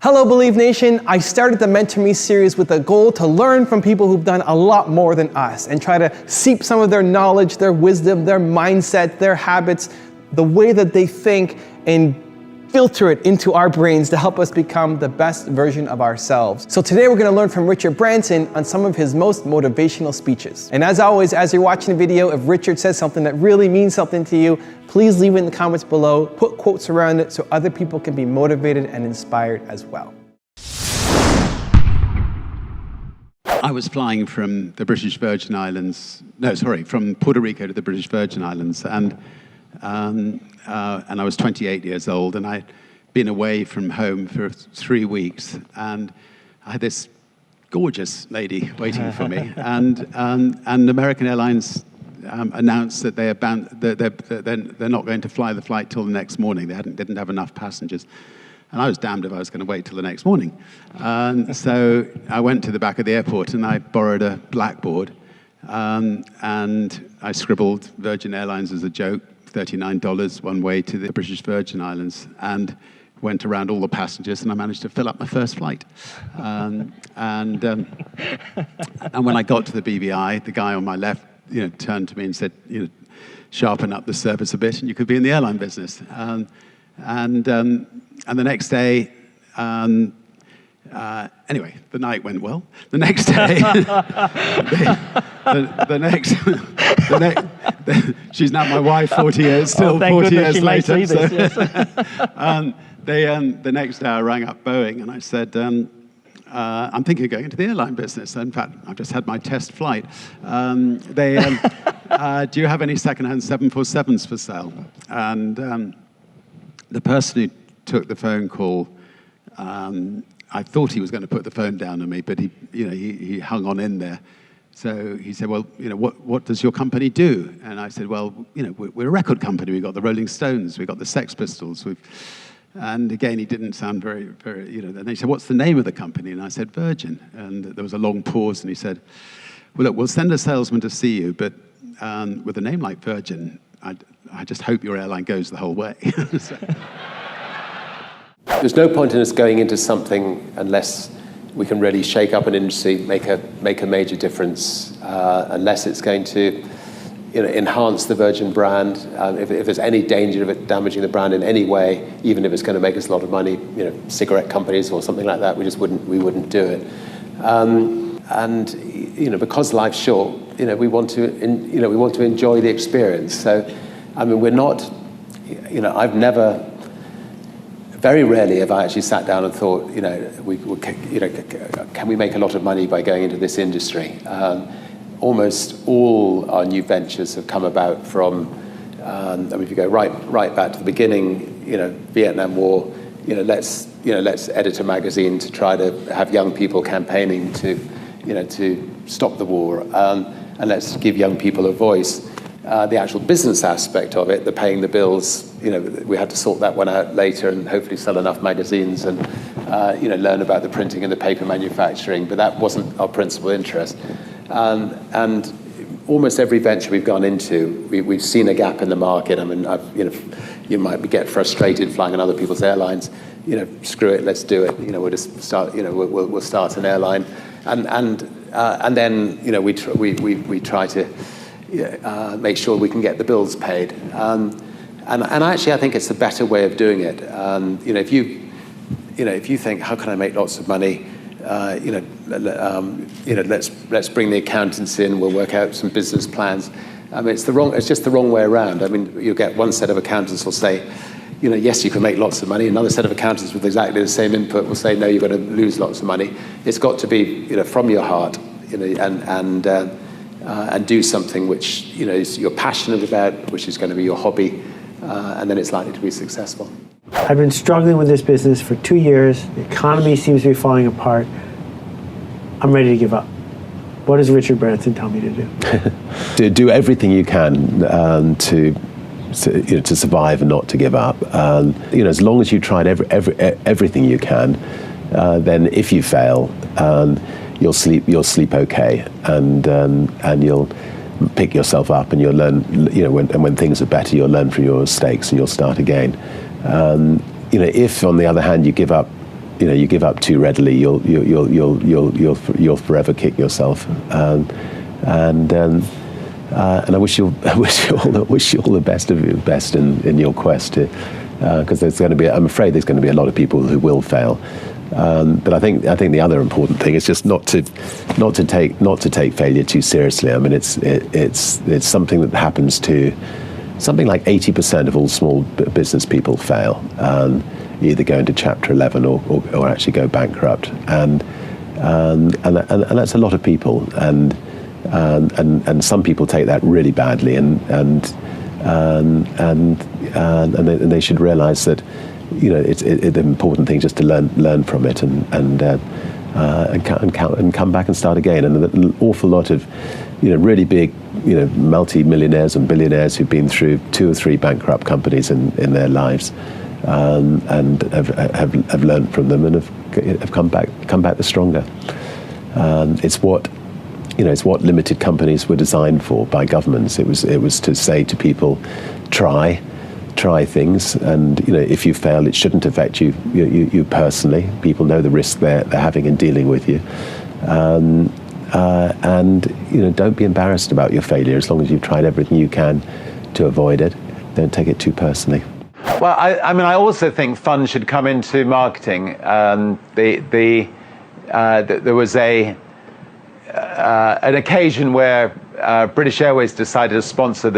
Hello, Believe Nation. I started the Mentor Me series with a goal to learn from people who've done a lot more than us and try to seep some of their knowledge, their wisdom, their mindset, their habits, the way that they think, and filter it into our brains to help us become the best version of ourselves. So today we're going to learn from Richard Branson on some of his most motivational speeches. And as always, as you're watching the video, if Richard says something that really means something to you, please leave it in the comments below, put quotes around it so other people can be motivated and inspired as well. I was flying from the British Virgin Islands, from Puerto Rico to the British Virgin Islands, and I was 28 years old, and I'd been away from home for 3 weeks, and I had this gorgeous lady waiting for me, and American Airlines announced that they're not going to fly the flight till the next morning. They didn't have enough passengers. And I was damned if I was going to wait till the next morning. And so I went to the back of the airport and I borrowed a blackboard, and I scribbled Virgin Airlines as a joke, $39 one way to the British Virgin Islands, and went around all the passengers, and I managed to fill up my first flight. And when I got to the BVI, the guy on my left, turned to me and said, sharpen up the service a bit, and you could be in the airline business. And the next day, anyway, the night went well. The next day, she's now my wife 40 years, still 40 years later. The next day I rang up Boeing and I said, I'm thinking of going into the airline business. In fact, I've just had my test flight. Do you have any second-hand 747s for sale? And the person who took the phone call, I thought he was going to put the phone down on me, but he hung on in there. So he said, well, what does your company do? And I said, well, we're a record company. We've got the Rolling Stones, we've got the Sex Pistols. And again, he didn't sound very, and he said, what's the name of the company? And I said, Virgin. And there was a long pause, and he said, well, look, we'll send a salesman to see you, but with a name like Virgin, I just hope your airline goes the whole way. So. There's no point in us going into something unless we can really shake up an industry, make a major difference, unless it's going to enhance the Virgin brand. If there's any danger of it damaging the brand in any way, even if it's going to make us a lot of money, cigarette companies or something like that, we wouldn't do it. And because life's short, we want to enjoy the experience. So, I mean, we're not, I've never. Very rarely have I actually sat down and thought, can we make a lot of money by going into this industry? Almost all our new ventures have come about from, if you go right back to the beginning, Vietnam War, let's edit a magazine to try to have young people campaigning to stop the war, and let's give young people a voice. The actual business aspect of it, the paying the bills, we had to sort that one out later and hopefully sell enough magazines and, learn about the printing and the paper manufacturing, but that wasn't our principal interest. And almost every venture we've gone into, we've seen a gap in the market. I mean, you might get frustrated flying on other people's airlines. Screw it, let's do it. We'll just start. We'll start an airline, and then we try to make sure we can get the bills paid. And actually, I think it's a better way of doing it. If you think, how can I make lots of money? Let's bring the accountants in. We'll work out some business plans. I mean, it's just the wrong way around. I mean, you get one set of accountants will say, yes, you can make lots of money. Another set of accountants with exactly the same input will say, no, you're going to lose lots of money. It's got to be, from your heart, and do something which you're passionate about, which is going to be your hobby, and then it's likely to be successful. I've been struggling with this business for 2 years. The economy seems to be falling apart. I'm ready to give up. What does Richard Branson tell me to do? Do everything you can to survive and not to give up. As long as you tried everything you can, then if you fail, you'll sleep okay, and you'll pick yourself up, and you'll learn. When things are better, you'll learn from your mistakes and you'll start again. If on the other hand you give up you give up too readily, you'll forever kick yourself. And I wish you all the best in your quest, because I'm afraid there's going to be a lot of people who will fail. But I think the other important thing is just not to take failure too seriously. I mean, it's something that happens to something like 80% of all small business people fail, either go into Chapter 11 or actually go bankrupt, and that's a lot of people, and some people take that really badly, and they should realise that it's the important thing just to learn from it and come back and start again. And an awful lot of really big multi-millionaires and billionaires who've been through 2 or 3 bankrupt companies in their lives, and have learned from them and have come back the stronger. It's what limited companies were designed for by governments. It was to say to people, try things, and if you fail, it shouldn't affect you personally. People know the risk they're having in dealing with you, and don't be embarrassed about your failure as long as you've tried everything you can to avoid it. Don't take it too personally. Well, I also think fun should come into marketing. There was an occasion where British Airways decided to sponsor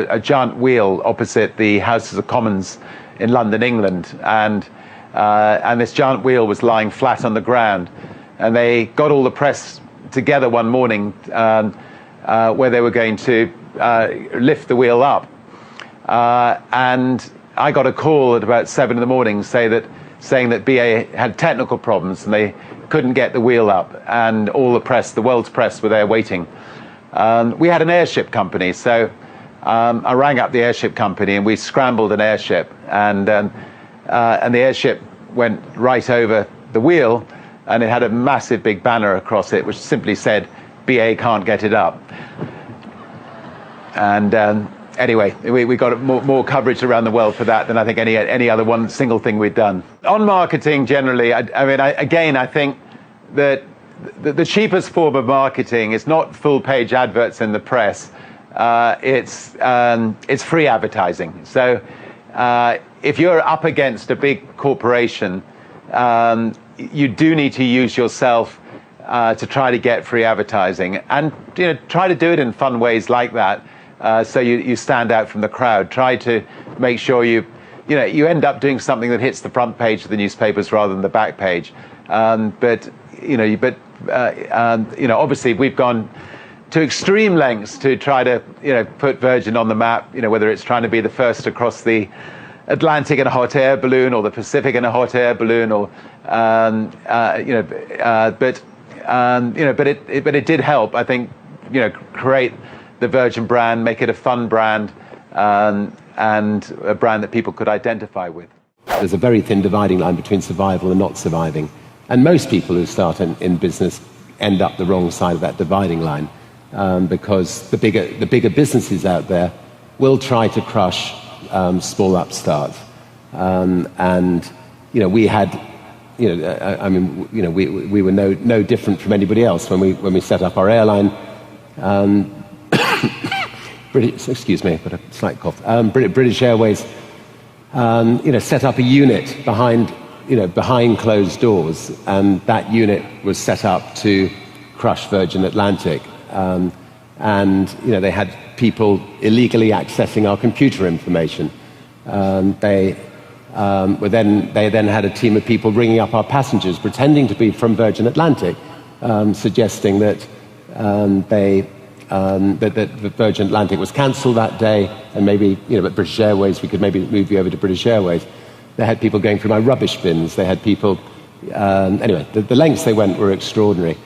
a giant wheel opposite the Houses of Commons in London, England, and this giant wheel was lying flat on the ground, and they got all the press together one morning where they were going to lift the wheel up, and I got a call at about 7 in the morning saying that BA had technical problems and they couldn't get the wheel up, and all the press, the world's press, were there waiting. We had an airship company, so I rang up the airship company and we scrambled an airship, and the airship went right over the wheel, and it had a massive big banner across it which simply said, "BA can't get it up." And anyway, we got more coverage around the world for that than I think any other one single thing we'd done. On marketing generally, I think that the cheapest form of marketing is not full-page adverts in the press. It's free advertising. So if you're up against a big corporation, you do need to use yourself to try to get free advertising, and try to do it in fun ways like that. So you stand out from the crowd. Try to make sure you end up doing something that hits the front page of the newspapers rather than the back page. But obviously we've gone to extreme lengths to try to put Virgin on the map. Whether it's trying to be the first across the Atlantic in a hot air balloon, or the Pacific in a hot air balloon, or but it did help, I think, create the Virgin brand, make it a fun brand, and a brand that people could identify with. There's a very thin dividing line between survival and not surviving. And most people who start in business end up the wrong side of that dividing line, because the bigger businesses out there will try to crush small upstarts. And we had, we were no different from anybody else when we set up our airline. Excuse me, I've got a slight cough. British Airways, set up a unit behind closed doors, and that unit was set up to crush Virgin Atlantic. And they had people illegally accessing our computer information. They then had a team of people ringing up our passengers, pretending to be from Virgin Atlantic, suggesting that that Virgin Atlantic was cancelled that day, and maybe at British Airways we could maybe move you over to British Airways. They had people going through my rubbish bins. They had people. Anyway, the lengths they went were extraordinary.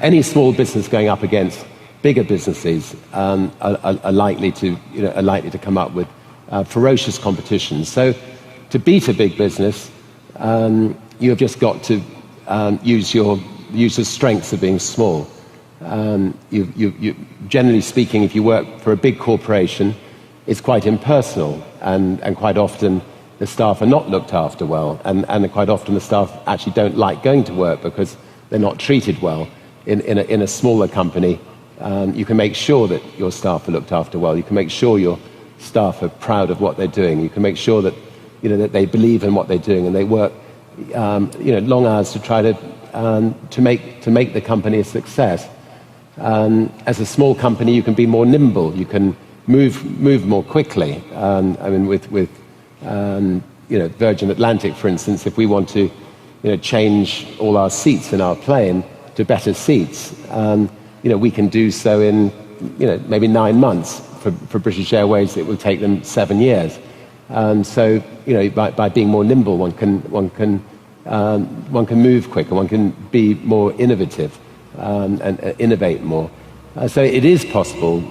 Any small business going up against bigger businesses are likely to come up with ferocious competition. So, to beat a big business, you have just got to use the strengths of being small. You generally speaking, if you work for a big corporation, it's quite impersonal, and quite often the staff are not looked after well, and quite often the staff actually don't like going to work because they're not treated well. In a smaller company, you can make sure that your staff are looked after well. You can make sure your staff are proud of what they're doing. You can make sure that that they believe in what they're doing, and they work long hours to try to make the company a success. As a small company, you can be more nimble. You can move more quickly. I mean, with Virgin Atlantic, for instance, if we want to change all our seats in our plane to better seats, we can do so in maybe 9 months. For British Airways, it will take them 7 years. So by being more nimble, one can move quicker. One can be more innovative and innovate more. So it is possible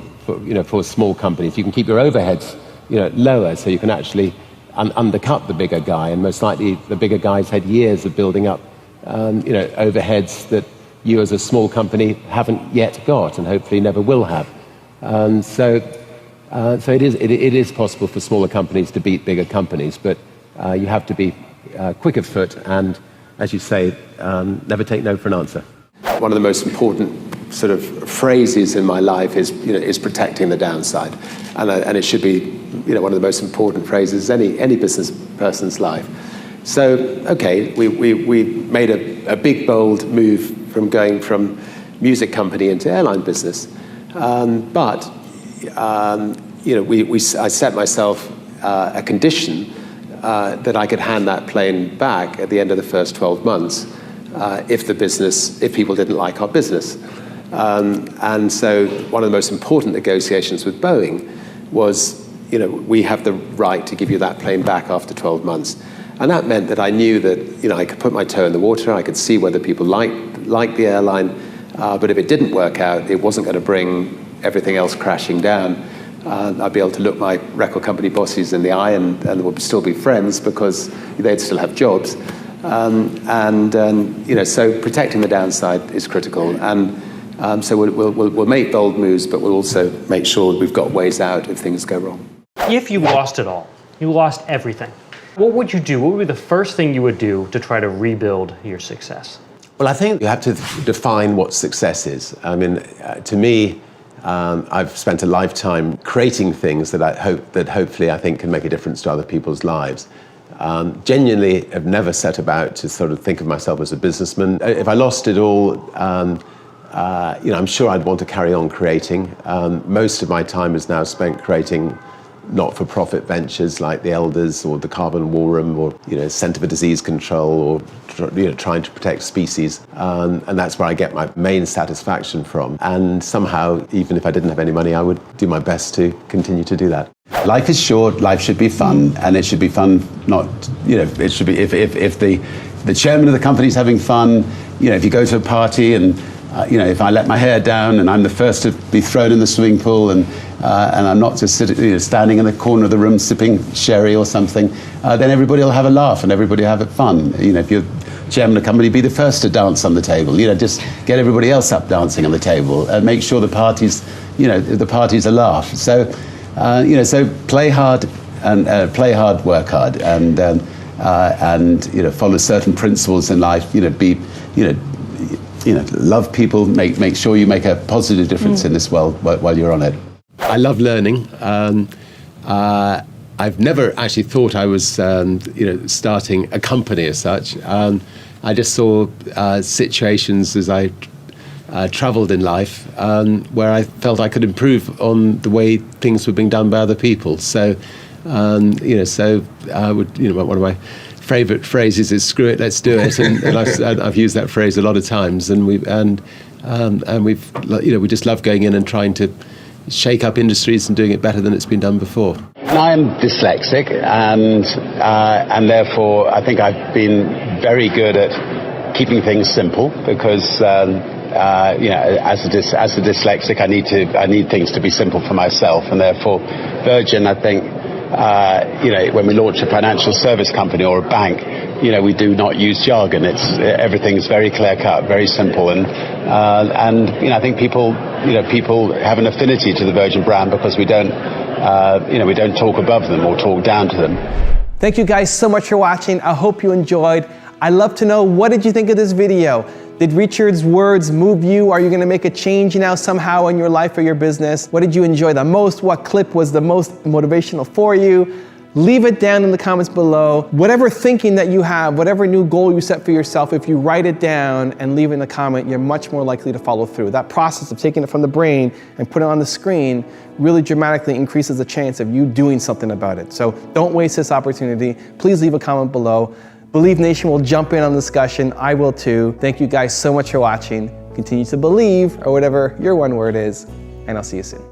for small companies. You can keep your overheads lower, so you can actually undercut the bigger guy. And most likely, the bigger guys had years of building up overheads that you as a small company haven't yet got, and hopefully never will have. So it is possible for smaller companies to beat bigger companies, but you have to be quick of foot and, as you say, never take no for an answer. One of the most important sort of phrases in my life is protecting the downside, and it should be one of the most important phrases in any business person's life. So okay, we made a big bold move from going from music company into airline business, but I set myself a condition that I could hand that plane back at the end of the first 12 months if people didn't like our business. And so one of the most important negotiations with Boeing was, we have the right to give you that plane back after 12 months. And that meant that I knew that, I could put my toe in the water, I could see whether people liked the airline, but if it didn't work out, it wasn't going to bring everything else crashing down. I'd be able to look my record company bosses in the eye and we'll still be friends because they'd still have jobs. So protecting the downside is critical. And so we'll make bold moves, but we'll also make sure we've got ways out if things go wrong. If you lost it all, you lost everything, what would you do? What would be the first thing you would do to try to rebuild your success? Well, I think you have to define what success is. I mean, to me, I've spent a lifetime creating things that hopefully I think can make a difference to other people's lives. Genuinely have never set about to sort of think of myself as a businessman. If I lost it all, I'm sure I'd want to carry on creating. Most of my time is now spent creating not-for-profit ventures like the Elders or the Carbon War Room or Centre for Disease Control or trying to protect species, and that's where I get my main satisfaction from. And somehow, even if I didn't have any money, I would do my best to continue to do that. Life is short. Life should be fun, and it should be fun. It should be if the chairman of the company is having fun. If you go to a party and if I let my hair down and I'm the first to be thrown in the swimming pool and I'm not just standing in the corner of the room sipping sherry or something, then everybody will have a laugh and everybody will have fun. If you're chairman of the company, be the first to dance on the table. Just get everybody else up dancing on the table and make sure the party's a laugh. So so play hard and work hard and follow certain principles in life. Love people, make sure you make a positive difference in this world while you're on it. I love learning. I've never actually thought I was, starting a company as such. I just saw situations as I travelled in life where I felt I could improve on the way things were being done by other people. So, one of my favourite phrases is "screw it, let's do it," and I've used that phrase a lot of times. And we just love going in and trying to shake up industries and doing it better than it's been done before. I am dyslexic, and therefore I think I've been very good at keeping things simple because as a dyslexic, I need things to be simple for myself, and therefore Virgin, I think. When we launch a financial service company or a bank, we do not use jargon. Everything's very clear cut, very simple, and I think people have an affinity to the Virgin brand because we don't talk above them or talk down to them. Thank you guys so much for watching. I hope you enjoyed. I'd love to know, what did you think of this video? Did Richard's words move you? Are you gonna make a change now somehow in your life or your business? What did you enjoy the most? What clip was the most motivational for you? Leave it down in the comments below. Whatever thinking that you have, whatever new goal you set for yourself, if you write it down and leave it in the comment, you're much more likely to follow through. That process of taking it from the brain and putting it on the screen really dramatically increases the chance of you doing something about it. So don't waste this opportunity. Please leave a comment below. Believe Nation will jump in on the discussion. I will too. Thank you guys so much for watching. Continue to believe, or whatever your one word is, and I'll see you soon.